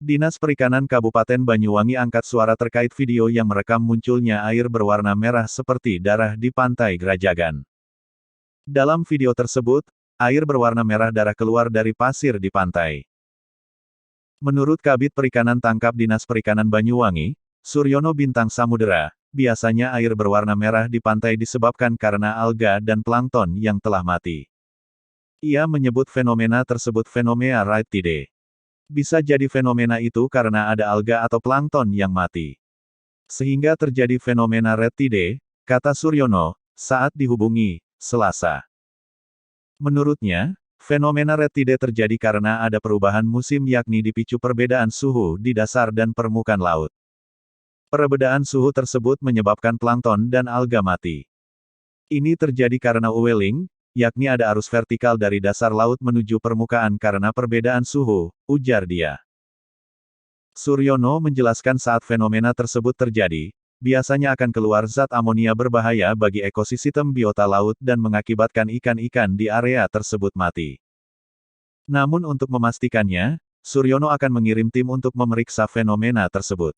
Dinas Perikanan Kabupaten Banyuwangi angkat suara terkait video yang merekam munculnya air berwarna merah seperti darah di pantai Grajagan. Dalam video tersebut, air berwarna merah darah keluar dari pasir di pantai. Menurut Kabid Perikanan Tangkap Dinas Perikanan Banyuwangi, Suryono Bintang Samudera, biasanya air berwarna merah di pantai disebabkan karena alga dan plankton yang telah mati. Ia menyebut fenomena tersebut fenomena red tide. Bisa jadi fenomena itu karena ada alga atau plankton yang mati. Sehingga terjadi fenomena red tide, kata Suryono, saat dihubungi, Selasa. Menurutnya, fenomena red tide terjadi karena ada perubahan musim yakni dipicu perbedaan suhu di dasar dan permukaan laut. Perbedaan suhu tersebut menyebabkan plankton dan alga mati. Ini terjadi karena upwelling, yakni ada arus vertikal dari dasar laut menuju permukaan karena perbedaan suhu, ujar dia. Suryono menjelaskan saat fenomena tersebut terjadi, biasanya akan keluar zat amonia berbahaya bagi ekosistem biota laut dan mengakibatkan ikan-ikan di area tersebut mati. Namun untuk memastikannya, Suryono akan mengirim tim untuk memeriksa fenomena tersebut.